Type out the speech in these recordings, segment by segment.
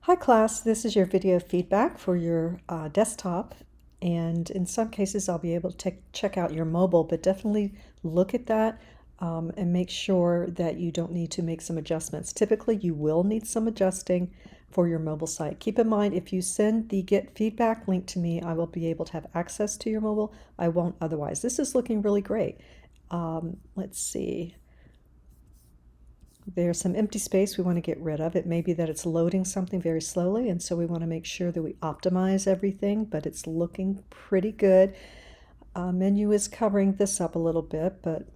Hi class, this is your video feedback for your desktop, and in some cases I'll be able to check out your mobile, but definitely look at that and make sure that you don't need to make some adjustments. Typically you will need some adjusting for your mobile site. Keep in mind, if you send the get feedback link to me, I will be able to have access to your mobile. I won't otherwise. This is looking really great. Let's see. There's some empty space we want to get rid of. It may be that it's loading something very slowly, and so we want to make sure that we optimize everything, but it's looking pretty good. Menu is covering this up a little bit, but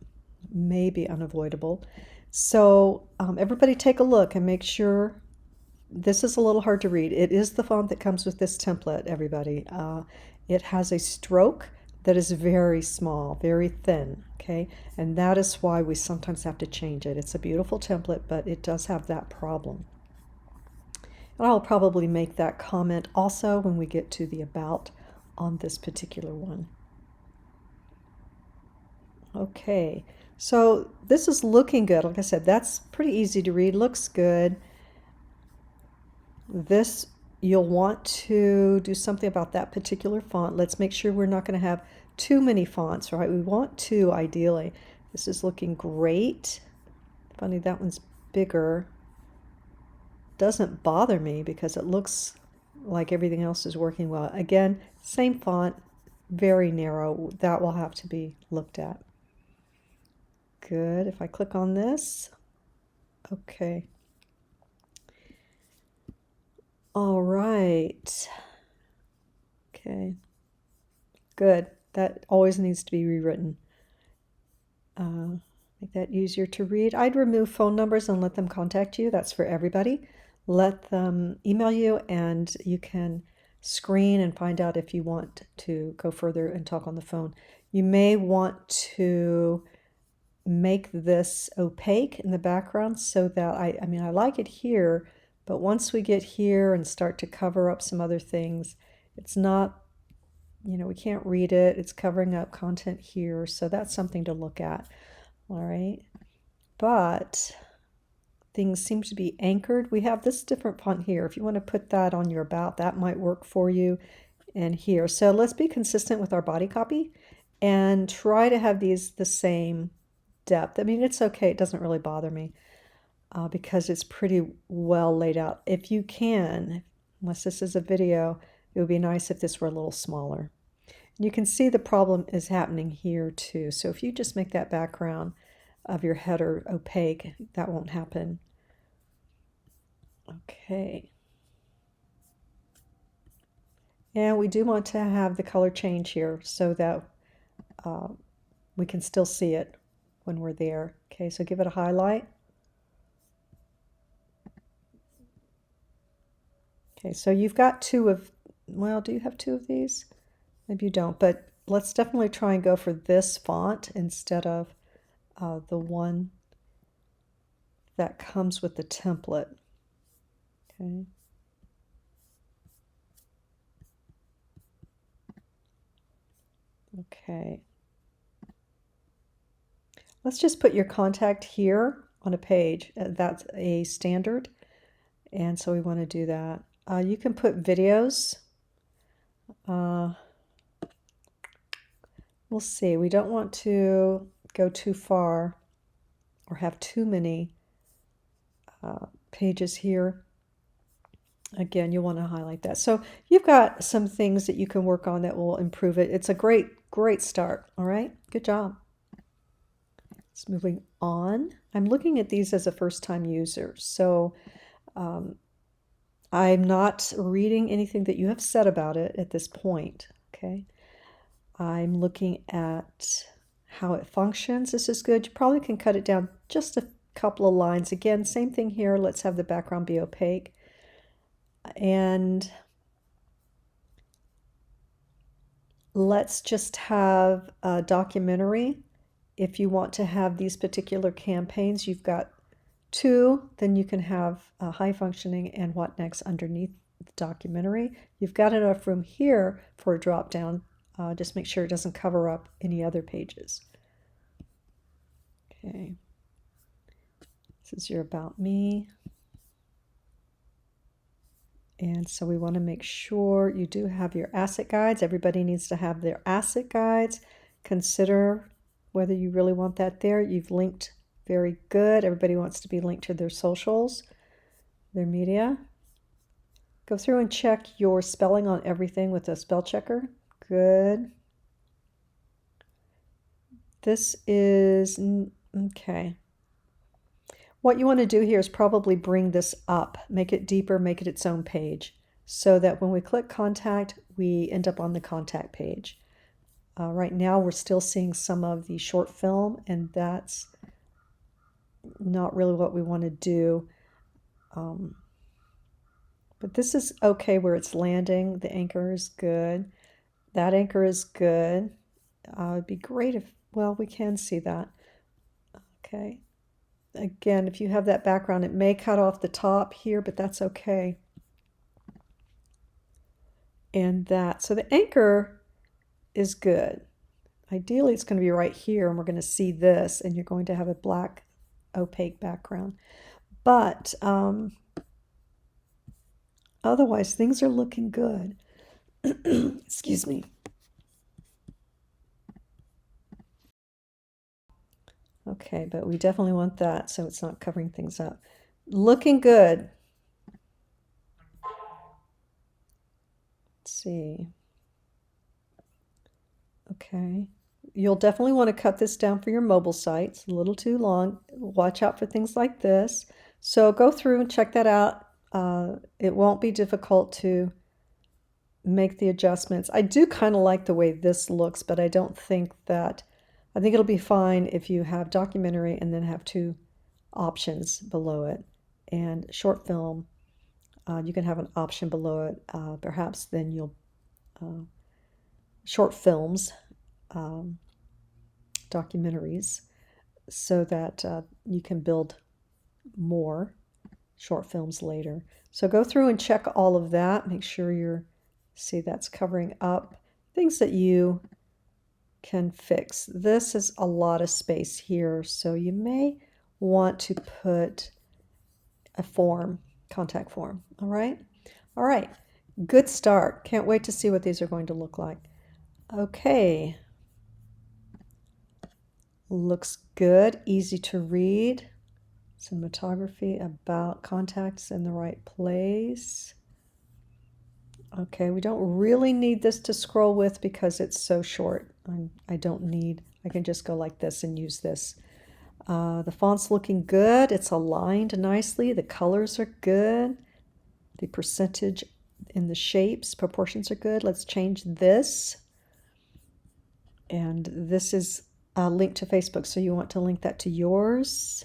may be unavoidable. So everybody take a look and make sure. This is a little hard to read. It is the font that comes with this template, everybody. It has a stroke that is very small, very thin, okay? And that is why we sometimes have to change it. It's a beautiful template, but it does have that problem. And I'll probably make that comment also when we get to the about on this particular one. Okay, so this is looking good. Like I said, that's pretty easy to read, looks good. This, you'll want to do something about that particular font. Let's make sure we're not going to have too many fonts, right? We want two ideally. This is looking great. Funny, that one's bigger. Doesn't bother me because it looks like everything else is working well. Again, same font, very narrow. That will have to be looked at. Good. If I click on this, okay. All right. Okay. Good. That always needs to be rewritten. Make that easier to read. I'd remove phone numbers and let them contact you. That's for everybody. Let them email you, and you can screen and find out if you want to go further and talk on the phone. You may want to make this opaque in the background so that I mean, I like it here, but once we get here and start to cover up some other things, it's not, we can't read it. It's covering up content here, so that's something to look at. All right, but things seem to be anchored. We have this different font here. If you want to put that on your about, that might work for you. And here, so let's be consistent with our body copy and try to have these the same depth. I mean, it's okay. It doesn't really bother me because it's pretty well laid out. If you can, unless this is a video, it would be nice if this were a little smaller. You can see the problem is happening here too. So if you just make that background of your header opaque, that won't happen. Okay. And we do want to have the color change here so that we can still see it when we're there. Okay, so give it a highlight. Okay, so you've got two of, well, do you have two of these? Maybe you don't, but let's definitely try and go for this font instead of the one that comes with the template. Okay. Okay. Let's just put your contact here on a page. That's a standard, and so we want to do that. You can put videos. We'll see. We don't want to go too far or have too many pages here. Again, you want to highlight that. So you've got some things that you can work on that will improve it. It's a great start. All right, good job. It's moving on. I'm looking at these as a first-time user, so I'm not reading anything that you have said about it at this point. Okay. I'm looking at how it functions. This is good. You probably can cut it down just a couple of lines. Again, same thing here. Let's have the background be opaque. And let's just have a documentary. If you want to have these particular campaigns, you've got two, then you can have high functioning and what next underneath the documentary. You've got enough room here for a drop down. Just make sure it doesn't cover up any other pages. Okay. This is your about me. And so we want to make sure you do have your asset guides. Everybody needs to have their asset guides. Consider whether you really want that there. You've linked very good. Everybody wants to be linked to their socials, their media. Go through and check your spelling on everything with a spell checker. Good. This is, okay. What you want to do here is probably bring this up, make it deeper, make it its own page, so that when we click contact, we end up on the contact page. Right now, we're still seeing some of the short film, and that's not really what we want to do. But this is okay where it's landing. The anchor is good. That anchor is good. It'd be great if, well, we can see that. Okay. Again, if you have that background, it may cut off the top here, but that's okay. And that, so the anchor is good. Ideally, it's going to be right here, and we're going to see this, and you're going to have a black opaque background. But otherwise, things are looking good. Excuse me. Okay, but we definitely want that so it's not covering things up. Looking good. Let's see. Okay. You'll definitely want to cut this down for your mobile site. It's a little too long. Watch out for things like this. So go through and check that out. It won't be difficult to make the adjustments. I do kind of like the way this looks, but I don't think that, I think it'll be fine if you have documentary and then have two options below it. And short film, you can have an option below it. Perhaps then you'll, short films, documentaries, so that you can build more short films later. So go through and check all of that. Make sure you're, see that's covering up things that you can fix. This is a lot of space here, so you may want to put a form, contact form. All right. All right. Good start. Can't wait to see what these are going to look like. Okay. Looks good. Easy to read. Cinematography, about, contacts in the right place. Okay, we don't really need this to scroll with because it's so short. I don't need, I can just go like this and use this. The font's looking good. It's aligned nicely. The colors are good. The percentage in the shapes, proportions are good. Let's change this. And this is a link to Facebook, so you want to link that to yours.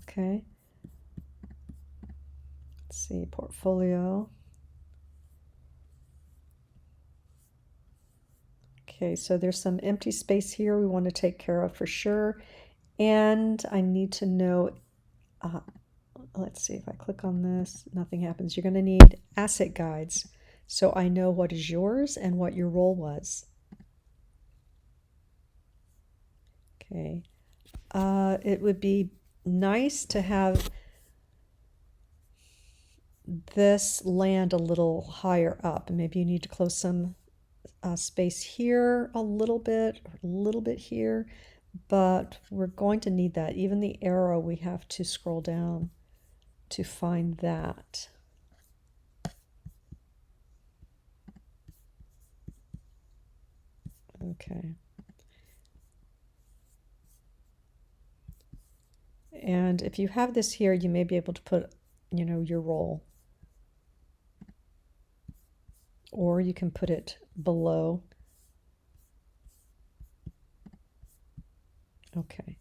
Okay. Let's see, portfolio. Okay, so there's some empty space here we want to take care of for sure. And I need to know, let's see, if I click on this, nothing happens. You're going to need asset guides, so I know what is yours and what your role was. Okay. It would be nice to have this land a little higher up, and maybe you need to close some space here a little bit, or a little bit here, but we're going to need that. Even the arrow, we have to scroll down to find that. Okay. And if you have this here, you may be able to put, you know, your role. Or you can put it below. Okay.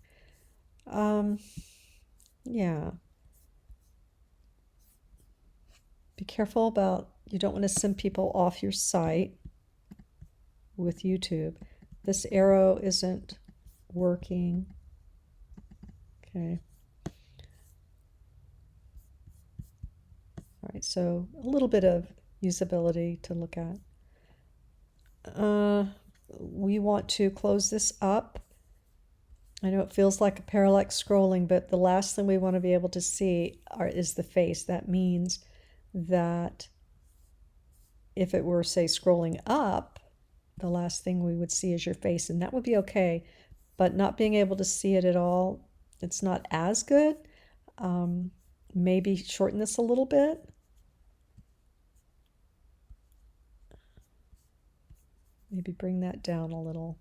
Yeah. Be careful about, you don't want to send people off your site with YouTube. This arrow isn't working. Okay. All right, so a little bit of usability to look at. We want to close this up. I know it feels like a parallax scrolling, but the last thing we want to be able to see is the face. That means that if it were, say, scrolling up, the last thing we would see is your face, and that would be okay. But not being able to see it at all, it's not as good. Maybe shorten this a little bit. Maybe bring that down a little.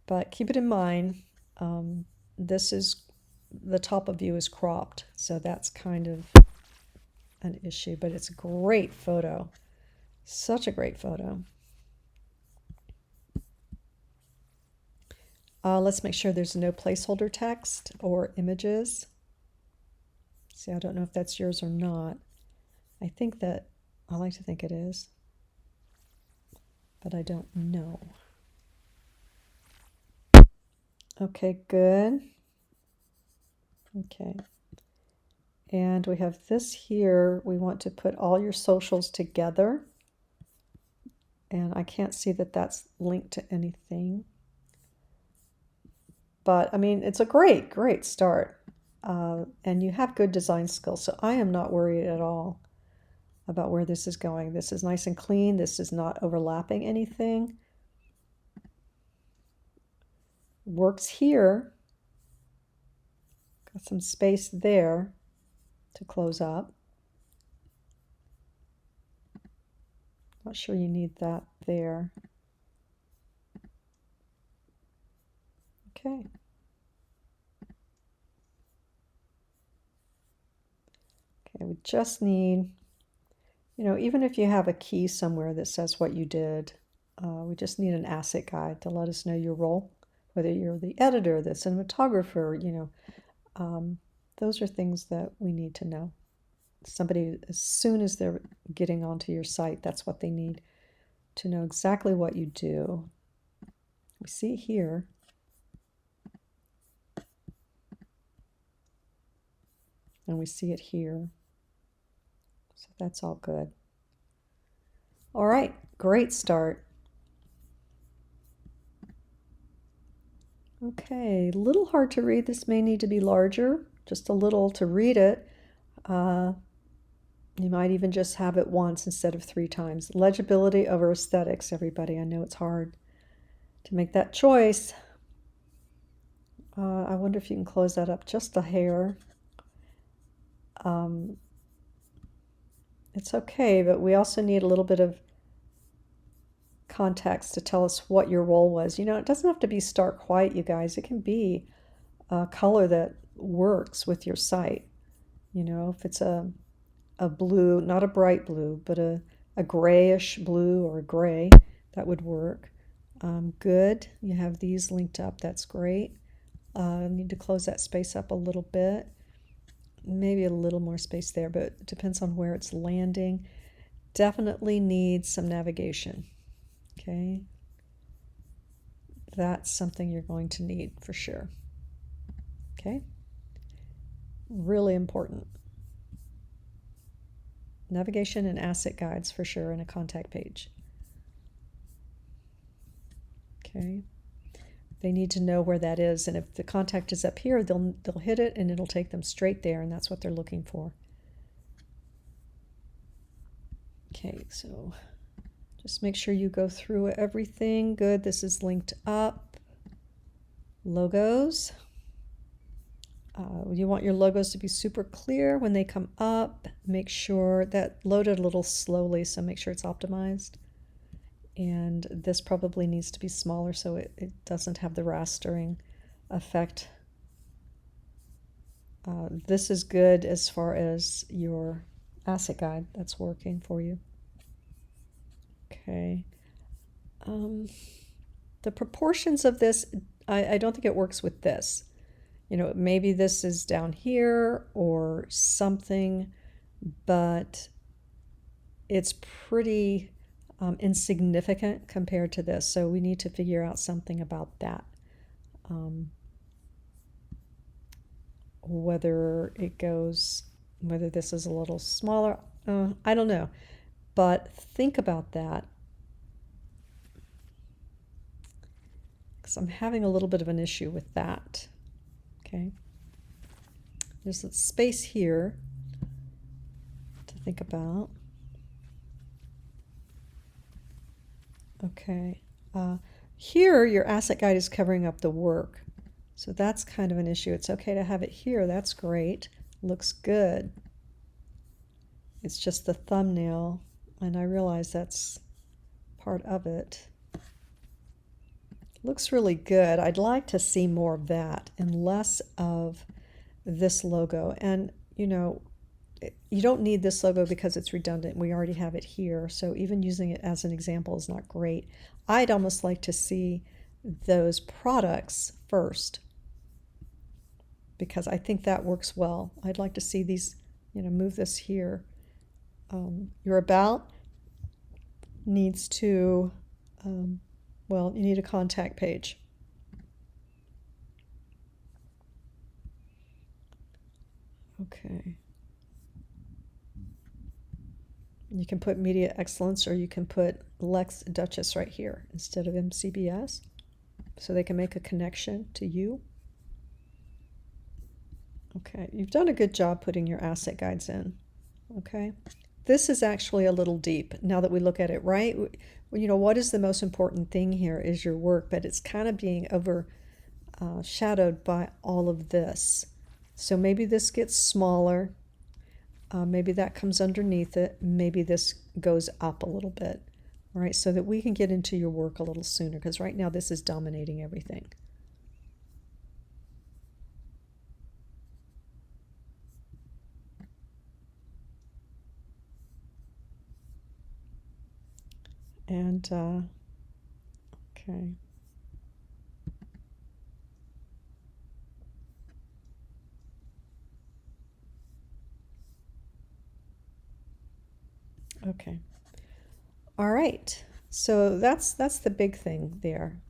But keep it in mind, this is, the top of you is cropped, so that's kind of an issue, but it's a great photo. Such a great photo. Let's make sure there's no placeholder text or images. See, I don't know if that's yours or not. I think that, I like to think it is, but I don't know. Okay, good. Okay. And we have this here. We want to put all your socials together. And I can't see that that's linked to anything. But I mean, it's a great, great start. And you have good design skills. So I am not worried at all about where this is going. This is nice and clean. This is not overlapping anything. Works here. Got some space there to close up. Not sure you need that there. Okay. Okay, we just need, even if you have a key somewhere that says what you did, we just need an asset guide to let us know your role, whether you're the editor, the cinematographer, those are things that we need to know. Somebody, as soon as they're getting onto your site, that's what they need to know, exactly what you do. We see it here. And we see it here. So that's all good. All right, great start. Okay, a little hard to read. This may need to be larger, just a little to read it. You might even just have it once instead of 3 times. Legibility over aesthetics, everybody. I know it's hard to make that choice. I wonder if you can close that up just a hair. It's okay, but we also need a little bit of context to tell us what your role was. It doesn't have to be stark white, you guys. It can be a color that works with your site. If it's a blue, not a bright blue, but a grayish blue or a gray, that would work. Good. You have these linked up. That's great. I need to close that space up a little bit. Maybe a little more space there, but it depends on where it's landing. Definitely needs some navigation. Okay. That's something you're going to need for sure. Okay. Really important. Navigation and asset guides for sure, and a contact page. Okay. They need to know where that is, and if the contact is up here, they'll hit it and it'll take them straight there, and that's what they're looking for. Okay, so just make sure you go through everything. Good, this is linked up. Logos. You want your logos to be super clear when they come up. Make sure that loaded a little slowly, so make sure it's optimized. And this probably needs to be smaller so it doesn't have the rastering effect. This is good as far as your asset guide. That's working for you. Okay. The proportions of this, I don't think it works with this. Maybe this is down here or something, but it's pretty insignificant compared to this. So we need to figure out something about that. Whether this is a little smaller, I don't know. But think about that, because I'm having a little bit of an issue with that. Okay. There's a space here to think about. Okay. Here, your asset guide is covering up the work. So that's kind of an issue. It's okay to have it here. That's great. Looks good. It's just the thumbnail, and I realize that's part of it. Looks really good. I'd like to see more of that and less of this logo. And, you know, you don't need this logo because it's redundant. We already have it here. So even using it as an example is not great. I'd almost like to see those products first because I think that works well. I'd like to see these, you know, move this here. Your about needs to, well, you need a contact page. Okay. You can put Media Excellence or you can put Lex Duchess right here instead of MCBS so they can make a connection to you. Okay, you've done a good job putting your asset guides in. Okay, this is actually a little deep now that we look at it, right? You know, what is the most important thing here is your work, but it's kind of being overshadowed by all of this. So maybe this gets smaller. Maybe that comes underneath it. Maybe this goes up a little bit, all right, so that we can get into your work a little sooner, because right now this is dominating everything. And, okay. Okay. All right. So that's the big thing there.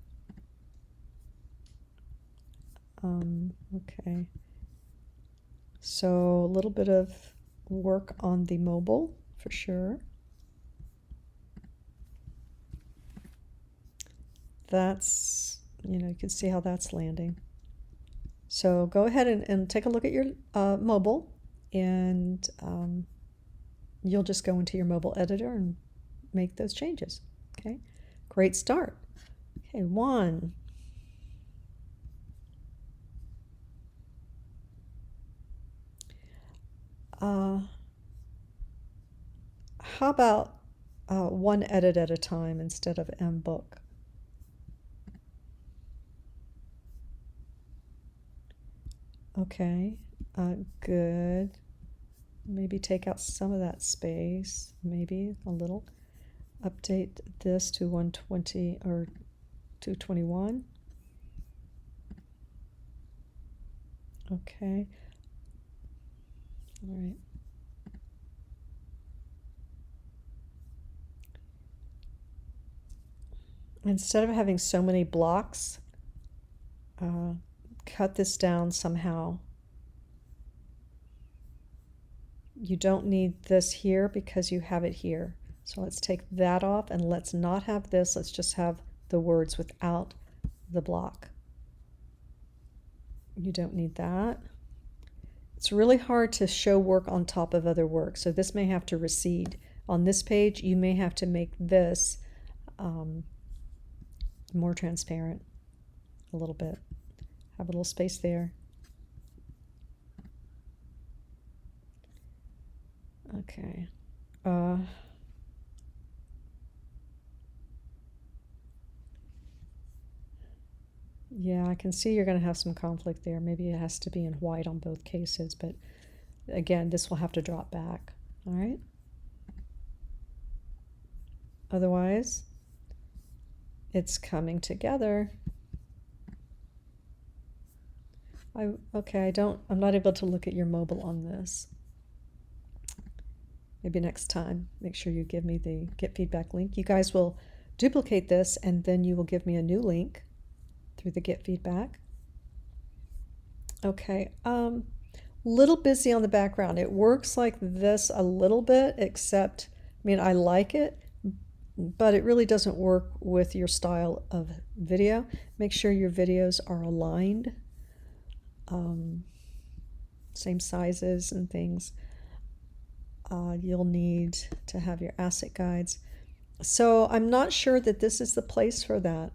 Okay. So a little bit of work on the mobile for sure. That's, you know, you can see how that's landing. So go ahead and take a look at your mobile, and you'll just go into your mobile editor and make those changes. Okay, great start. Okay, one. How about one edit at a time instead of mbook? Okay, good. Maybe take out some of that space, maybe a little. Update this to 120 or 221. Okay. All right. Instead of having so many blocks, cut this down somehow. You don't need this here because you have it here. So let's take that off and let's not have this. Let's just have the words without the block. You don't need that. It's really hard to show work on top of other work, so this may have to recede. On this page, you may have to make this more transparent a little bit. Have a little space there. Okay. Yeah, I can see you're going to have some conflict there. Maybe it has to be in white on both cases, but again, this will have to drop back. All right. Otherwise, it's coming together. I'm not able to look at your mobile on this. Maybe next time, make sure you give me the Get Feedback link. You guys will duplicate this and then you will give me a new link through the Get Feedback. Okay, little busy on the background. It works like this a little bit, except, I mean, I like it, but it really doesn't work with your style of video. Make sure your videos are aligned, same sizes and things. You'll need to have your asset guides. So I'm not sure that this is the place for that,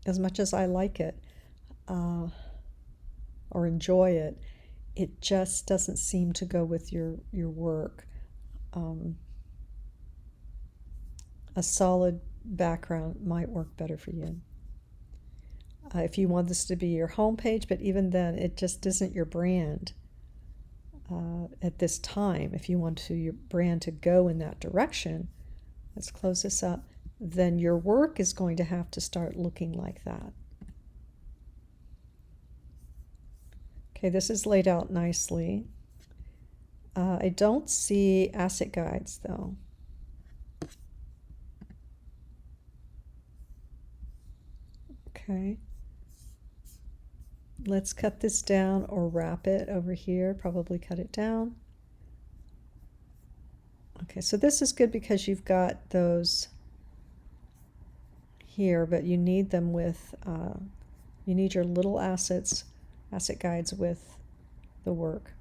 as much as I like it or enjoy it. It just doesn't seem to go with your work. Um, a solid background might work better for you. If you want this to be your homepage, but even then, it just isn't your brand at this time. If you want your brand to go in that direction, let's close this up, then your work is going to have to start looking like that. Okay, this is laid out nicely. I don't see asset guides though. Okay. Let's cut this down or wrap it over here, probably cut it down. Okay, so this is good because you've got those here, but you need them with, you need your little asset guides with the work.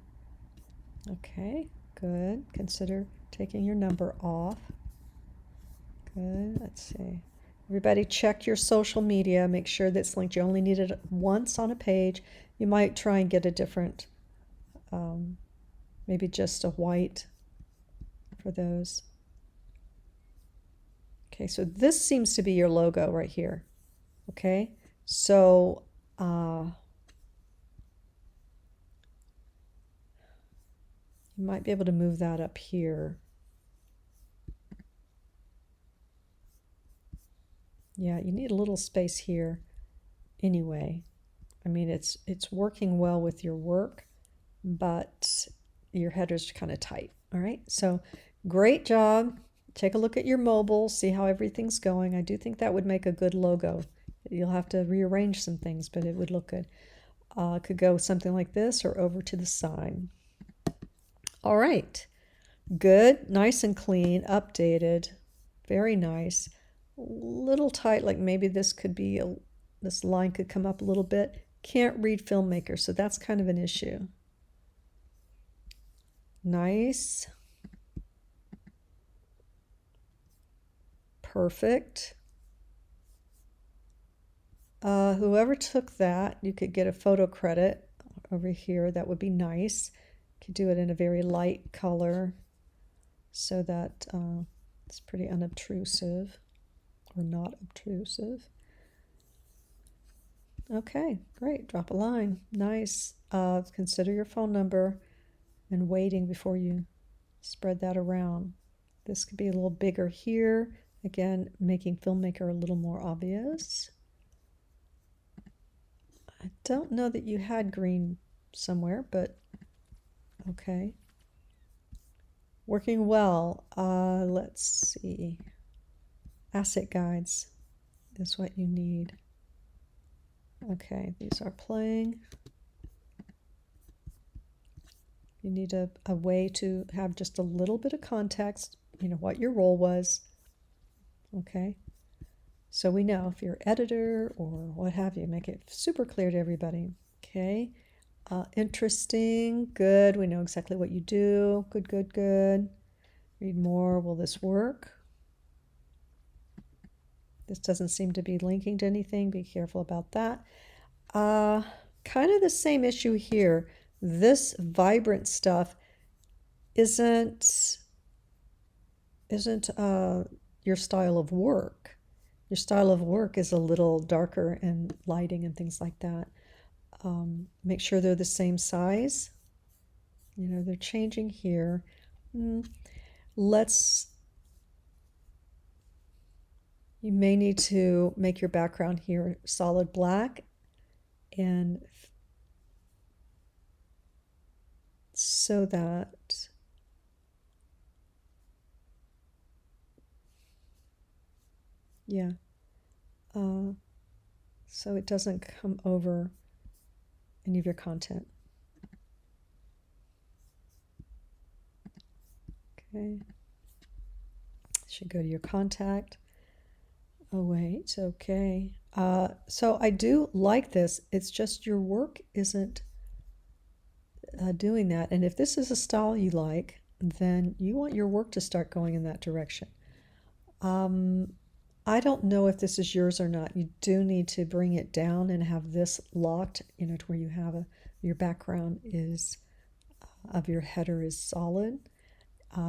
Okay, good. Consider taking your number off. Good, let's see. Everybody check your social media, make sure that's linked. You only need it once on a page. You might try and get a different, maybe just a white for those. Okay, so this seems to be your logo right here. Okay, so you might be able to move that up here. Yeah, you need a little space here anyway. I mean, it's working well with your work, but your header's kind of tight. All right, so great job. Take a look at your mobile, see how everything's going. I do think that would make a good logo. You'll have to rearrange some things, but it would look good. Could go something like this or over to the side. All right, good, nice and clean, updated, very nice. A little tight, like maybe this could be, this line could come up a little bit. Can't read filmmaker, so that's kind of an issue. Nice. Perfect. Whoever took that, you could get a photo credit over here. That would be nice. You could do it in a very light color so that it's pretty unobtrusive or not obtrusive. Okay, great. Drop a line. Nice. Consider your phone number and waiting before you spread that around. This could be a little bigger here. Again, making filmmaker a little more obvious. I don't know that you had green somewhere, but okay. Working well. Let's see. Asset guides is what you need. Okay, these are playing. You need a way to have just a little bit of context, you know, what your role was. Okay, so we know if you're editor or what have you, make it super clear to everybody. Okay, interesting, good, we know exactly what you do. Good, good, good. Read more. Will this work? This doesn't seem to be linking to anything. Be careful about that. Kind of the same issue here. This vibrant stuff isn't your style of work. Your style of work is a little darker and lighting and things like that. Make sure they're the same size. You know, they're changing here. You may need to make your background here solid black, and so that yeah, so it doesn't come over any of your content. Okay, should go to your contact. Oh wait, okay. So I do like this. It's just your work isn't doing that. And if this is a style you like, then you want your work to start going in that direction. I don't know if this is yours or not. You do need to bring it down and have this locked, you know, to where you have your background is of your header is solid,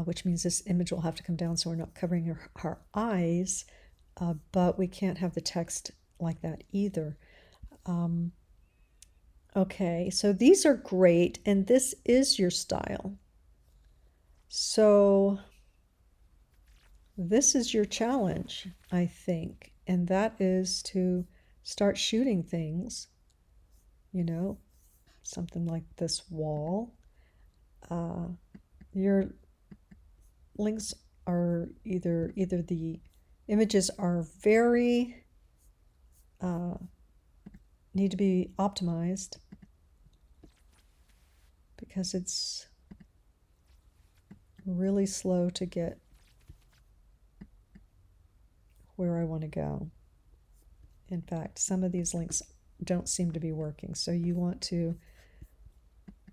which means this image will have to come down so we're not covering our eyes, but we can't have the text like that either. Okay, so these are great, and this is your style. So this is your challenge, I think, and that is to start shooting things, you know, something like this wall. Your links are either the images are very need to be optimized because it's really slow to get where I want to go. In fact, some of these links don't seem to be working, so you want to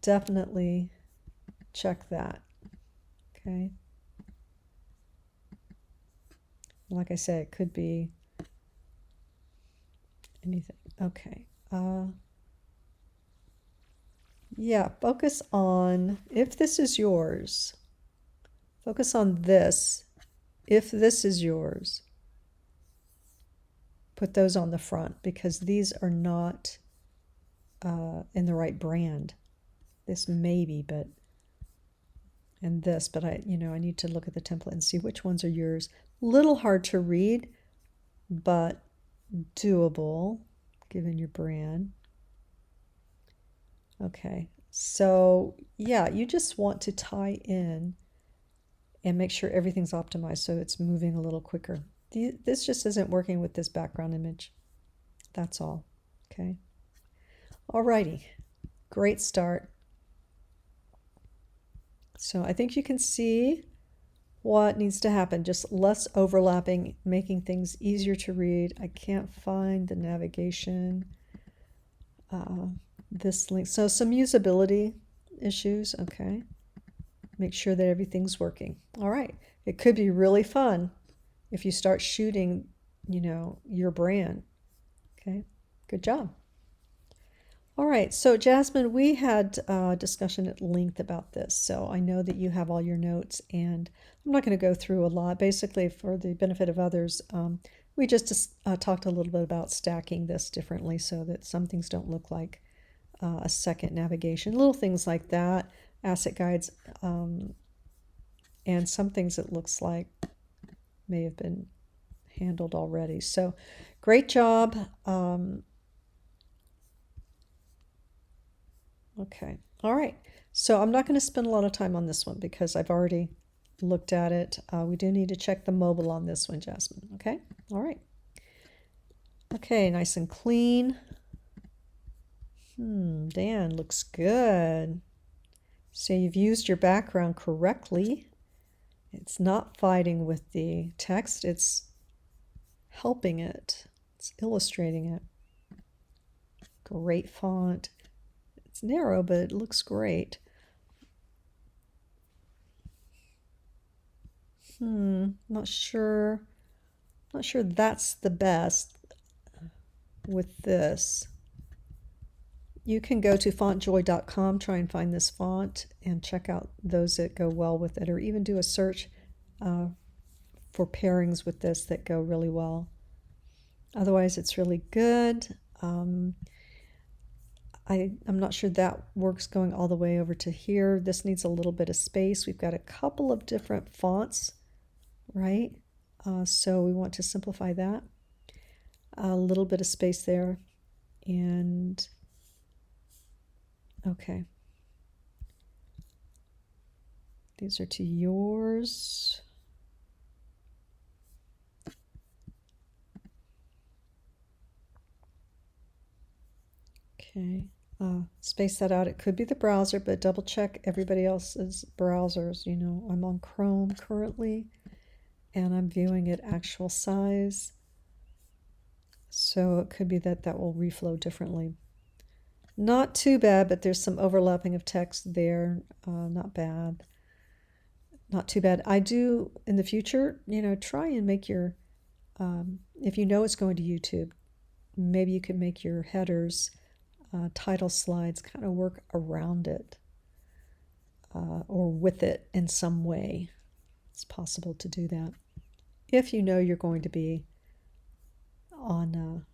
definitely check that. Okay. Like I said, it could be anything. Okay. Yeah, focus on, if this is yours, focus on this. If this is yours, put those on the front because these are not in the right brand. This maybe, but and this, but I need to look at the template and see which ones are yours. Little hard to read, but doable given your brand. Okay, so yeah, you just want to tie in and make sure everything's optimized so it's moving a little quicker. This just isn't working with this background image. That's all. Okay. Alrighty. Great start. So I think you can see what needs to happen. Just less overlapping, making things easier to read. I can't find the navigation. This link. So some usability issues. Okay. Make sure that everything's working. All right. It could be really fun if you start shooting, your brand. Okay. Good job. All right, so Jasmine, we had a discussion at length about this, so I know that you have all your notes, and I'm not going to go through a lot. Basically, for the benefit of others, we just talked a little bit about stacking this differently so that some things don't look like a second navigation, little things like that, asset guides, and some things it looks like may have been handled already. So great job. Okay. All right. So I'm not going to spend a lot of time on this one because I've already looked at it. We do need to check the mobile on this one, Jasmine. Okay. All right. Okay. Nice and clean. Dan, looks good. So you've used your background correctly. It's not fighting with the text. It's helping it. It's illustrating it. Great font. It's narrow, but it looks great. Not sure that's the best with this. You can go to fontjoy.com, try and find this font and check out those that go well with it, or even do a search for pairings with this that go really well. Otherwise, it's really good. I'm not sure that works going all the way over to here. This needs a little bit of space. We've got a couple of different fonts, right? So we want to simplify that. A little bit of space there. And okay. These are to yours. Okay. Space that out. It could be the browser, but double check everybody else's browsers. I'm on Chrome currently, and I'm viewing it actual size. So it could be that will reflow differently. Not too bad, but there's some overlapping of text there. Not bad. not too bad. I do in the future, try and make your, if you know it's going to YouTube, maybe you can make your headers, title slides kind of work around it or with it in some way. It's possible to do that if you know you're going to be on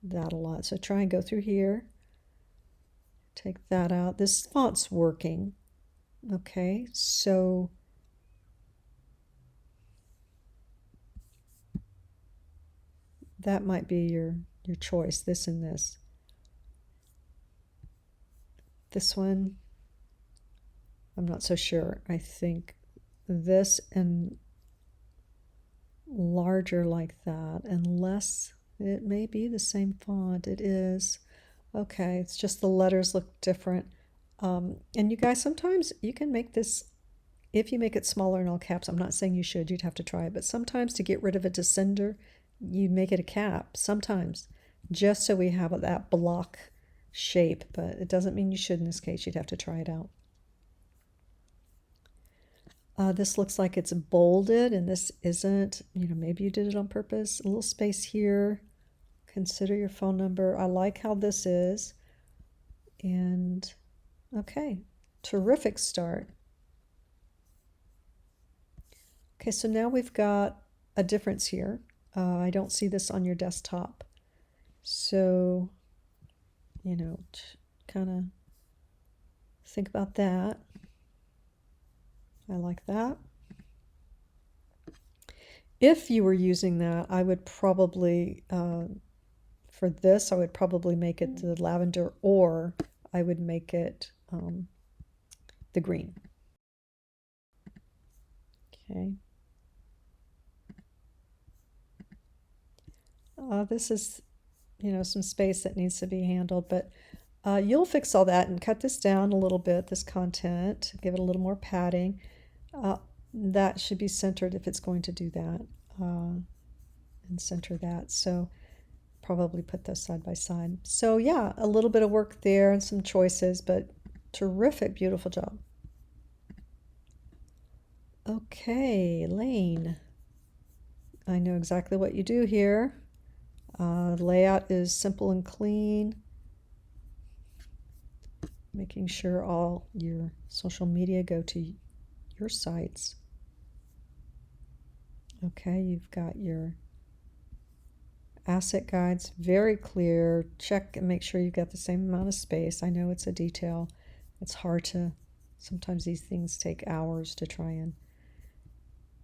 that a lot. So try and go through here, take that out. This font's working. Okay, so that might be your choice, this and this. This one, I'm not so sure. I think this and larger like that, unless it may be the same font. It is. Okay, it's just the letters look different. And you guys, sometimes you can make this, if you make it smaller in all caps, I'm not saying you should, you'd have to try it, but sometimes to get rid of a descender, you make it a cap, sometimes, just so we have that block shape, but it doesn't mean you should in this case. You'd have to try it out. This looks like it's bolded, and this isn't. Maybe you did it on purpose. A little space here. Consider your phone number. I like how this is. And okay, terrific start. Okay, so now we've got a difference here. I don't see this on your desktop. So, kind of think about that. I like that. If you were using that, I would probably, for this, I would probably make it the lavender, or I would make it the green. Okay. This is, some space that needs to be handled, but you'll fix all that and cut this down a little bit, this content, give it a little more padding. That should be centered if it's going to do that, and center that. So probably put those side by side. So yeah, a little bit of work there and some choices, but terrific, beautiful job. Okay, Lane, I know exactly what you do here. Layout is simple and clean. Making sure all your social media go to your sites. Okay, you've got your asset guides, very clear. Check and make sure you've got the same amount of space. I know it's a detail. It's hard to, sometimes these things take hours to try and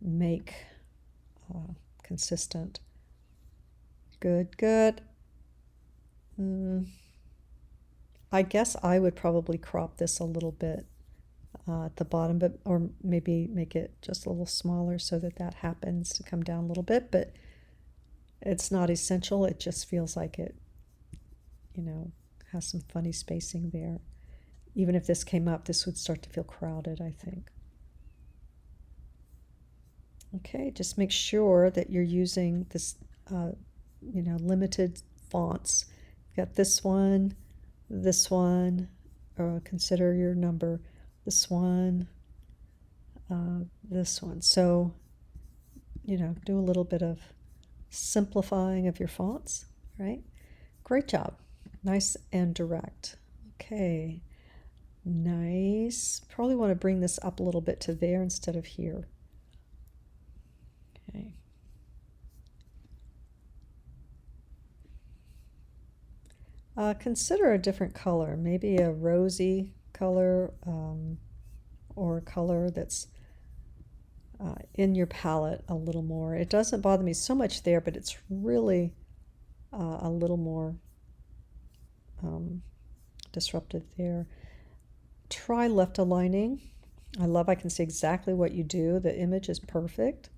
make consistent. Good, good. I guess I would probably crop this a little bit at the bottom, but or maybe make it just a little smaller so that that happens to come down a little bit, but it's not essential. It just feels like it, has some funny spacing there. Even if this came up, this would start to feel crowded, I think. Okay, just make sure that you're using this, limited fonts. You've got this one, consider your number, this one. So, do a little bit of simplifying of your fonts, right? Great job. Nice and direct. Okay, nice. Probably want to bring this up a little bit to there instead of here. Okay. Consider a different color, maybe a rosy color, or a color that's in your palette a little more. It doesn't bother me so much there, but it's really a little more disruptive there. Try left aligning. I can see exactly what you do. The image is perfect.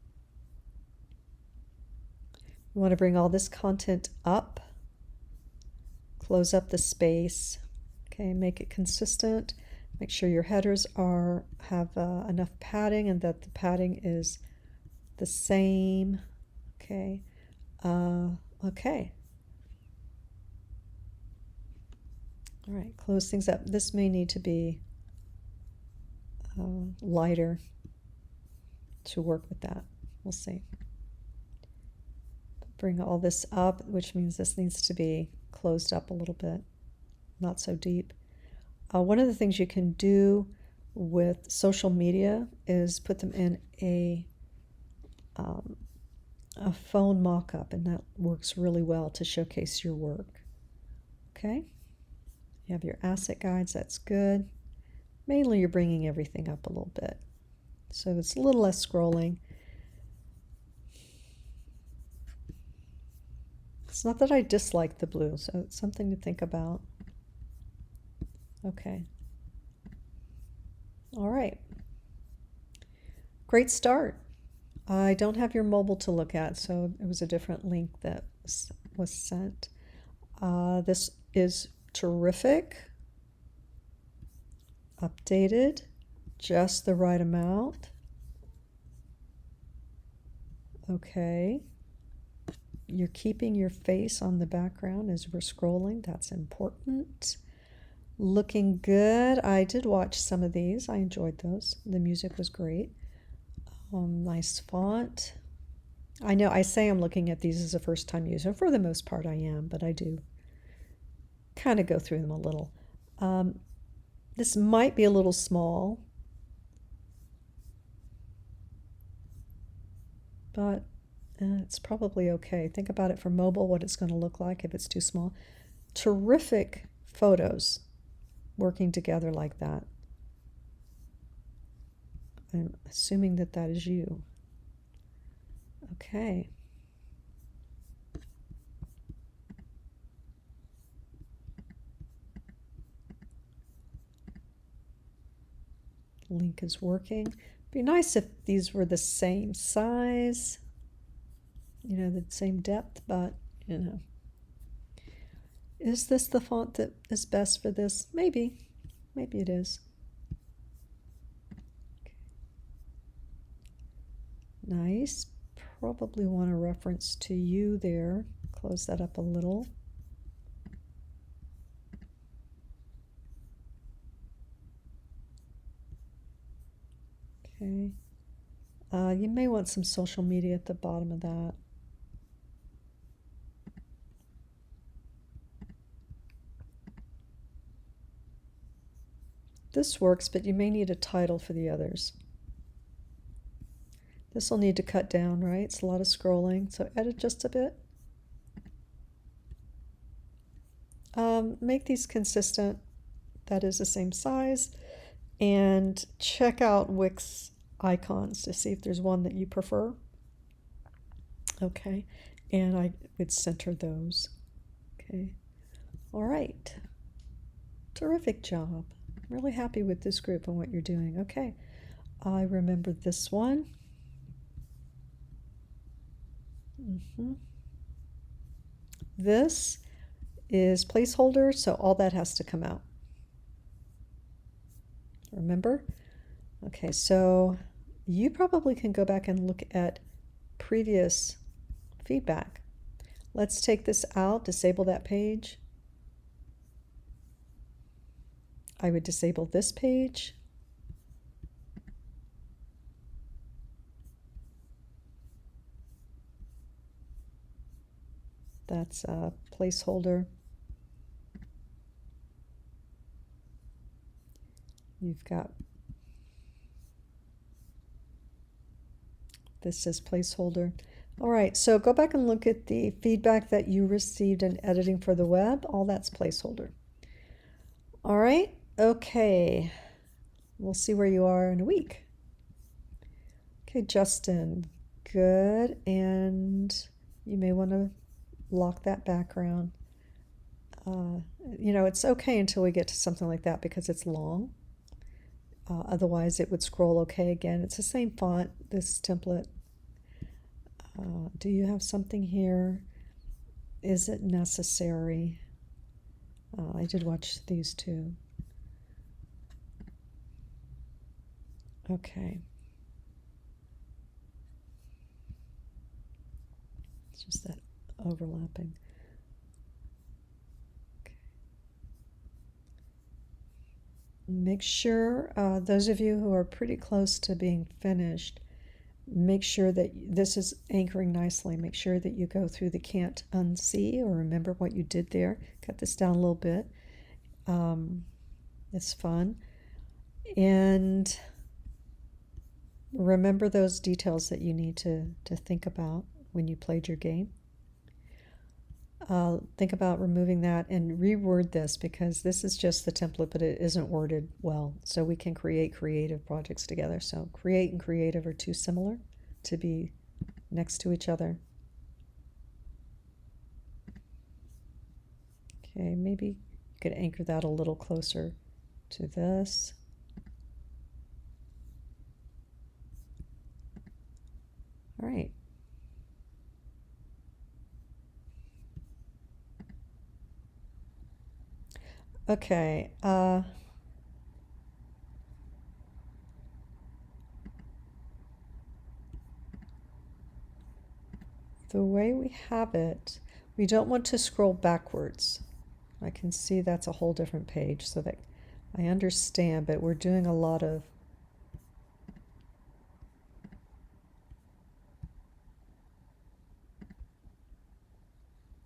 You want to bring all this content up. Close up the space. Okay, make it consistent. Make sure your headers have enough padding and that the padding is the same. Okay. Okay. All right, close things up. This may need to be lighter. to work with that. We'll see. Bring all this up, which means this needs to be closed up a little bit, not so deep. One of the things you can do with social media is put them in a phone mock-up, and that works really well to showcase your work. Okay, you have your asset guides, that's good. Mainly you're bringing everything up a little bit, so it's a little less scrolling. It's not that I dislike the blue, so it's something to think about. Okay. All right. Great start. I don't have your mobile to look at, so it was a different link that was sent. This is terrific. Updated, just the right amount. Okay. You're keeping your face on the background as we're scrolling. That's important. Looking good. I did watch some of these. I enjoyed those. The music was great. Nice font. I know I say I'm looking at these as a first-time user. For the most part, I am, but I do kind of go through them a little. This might be a little small, but it's probably okay. Think about it for mobile, what it's going to look like if it's too small. Terrific photos working together like that. I'm assuming that that is you. Okay. Link is working. Be nice if these were the same size, you know, the same depth, but, you know. Is this the font that is best for this? Maybe. Maybe it is. Okay. Nice. Probably want a reference to you there. Close that up a little. Okay. You may want some social media at the bottom of that. This works, but you may need a title for the others. This will need to cut down, right? It's a lot of scrolling, so edit just a bit. Make these consistent. That is the same size. And check out Wix icons to see if there's one that you prefer. Okay, and I would center those. Okay, all right. Terrific job. Really happy with this group and what you're doing. Okay, I remember this one. This is placeholder, so all that has to come out. Remember? Okay, so you probably can go back and look at previous feedback. Let's take this out, disable that page. I would disable this page. That's a placeholder. You've got this as placeholder. All right, so go back and look at the feedback that you received in editing for the web. All that's placeholder. All right, okay. We'll see where you are in a week. Okay, Justin, good. And you may want to lock that background. You know, it's okay until we get to something like that because it's long. Otherwise, it would scroll okay again. It's the same font, this template. Do you have something here? Is it necessary? I did watch these two. Okay. It's just that overlapping. Okay. Make sure, those of you who are pretty close to being finished, make sure that this is anchoring nicely. Make sure that you go through the can't unsee or remember what you did there. Cut this down a little bit. It's fun. And remember those details that you need to think about when you played your game. Think about removing that and reword this, because this is just the template, but it isn't worded well. So we can create creative projects together. So create and creative are too similar to be next to each other. Okay, maybe you could anchor that a little closer to this. All right. Okay. The way we have it, we don't want to scroll backwards. I can see that's a whole different page, so that I understand, but we're doing a lot of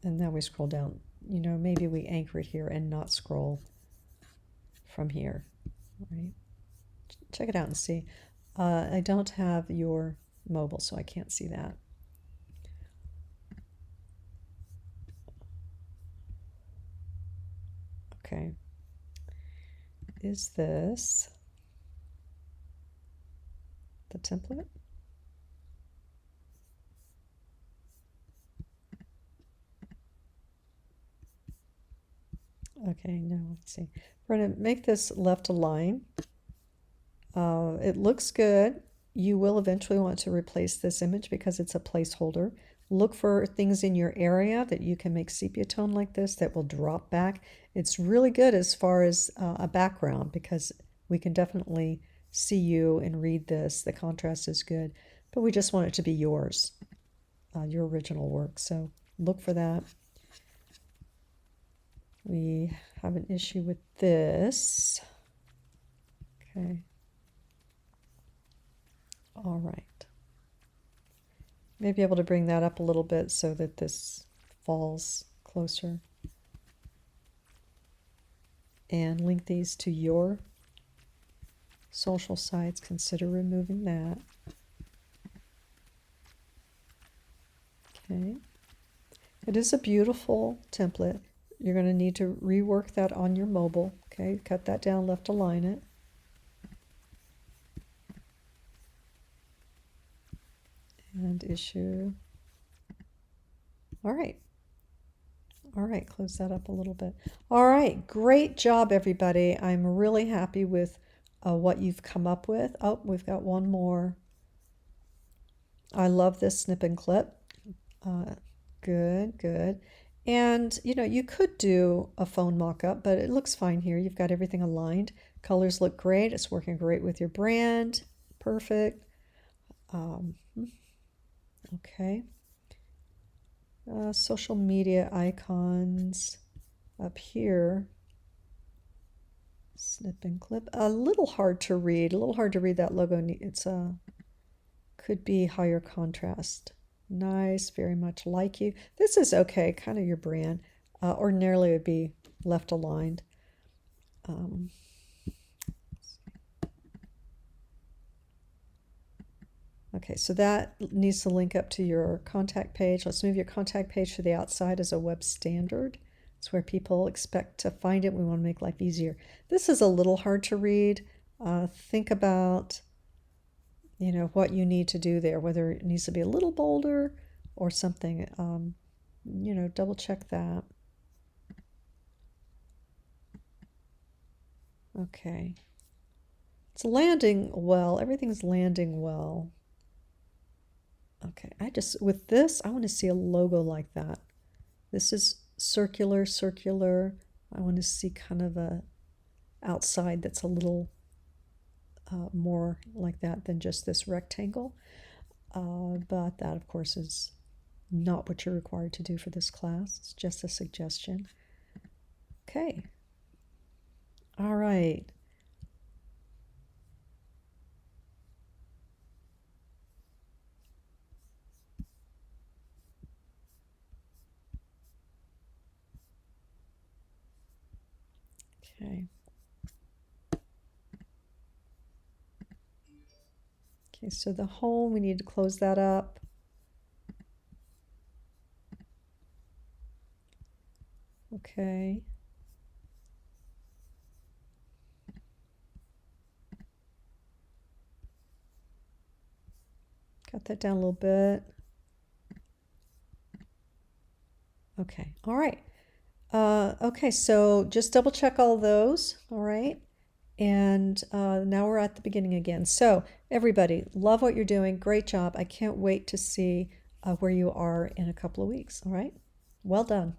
and now we scroll down. You know, maybe we anchor it here and not scroll from here, right? Check it out and see. I don't have your mobile, so I can't see that. Okay. Is this the template? Okay, now let's see. We're going to make this left align. It looks good. You will eventually want to replace this image because it's a placeholder. Look for things in your area that you can make sepia tone like this that will drop back. It's really good as far as a background, because we can definitely see you and read this. The contrast is good, but we just want it to be yours, your original work. So look for that. We have an issue with this. Okay. All right. Maybe able to bring that up a little bit so that this falls closer. And link these to your social sites. Consider removing that. Okay. It is a beautiful template. You're going to need to rework that on your mobile. Okay, cut that down, left align it. And issue. All right. All right, close that up a little bit. All right, great job, everybody. I'm really happy with what you've come up with. Oh, we've got one more. I love this snip and clip. Good, good. And, you know, you could do a phone mock-up, but it looks fine here. You've got everything aligned. Colors look great. It's working great with your brand. Perfect. Okay. Social media icons up here. Snip and clip. A little hard to read. A little hard to read that logo. It's could be higher contrast. Nice, very much like you. This is okay, kind of your brand. Ordinarily it would be left aligned. Okay, so that needs to link up to your contact page. Let's move your contact page to the outside as a web standard. It's where people expect to find it. We want to make life easier. This is a little hard to read. Think about, you know, what you need to do there, whether it needs to be a little bolder or something. You know, double check that. Okay. It's landing well. Everything's landing well. Okay, with this, I want to see a logo like that. This is circular, circular. I want to see kind of a outside that's a little more like that than just this rectangle. But that, of course, is not what you're required to do for this class. It's just a suggestion. Okay. All right. Okay. Okay, so the home, we need to close that up. Okay. Got that down a little bit. Okay, all right. Okay, so just double check all those, all right? And now we're at the beginning again. So everybody, love what you're doing. Great job. I can't wait to see where you are in a couple of weeks, all right? Well done.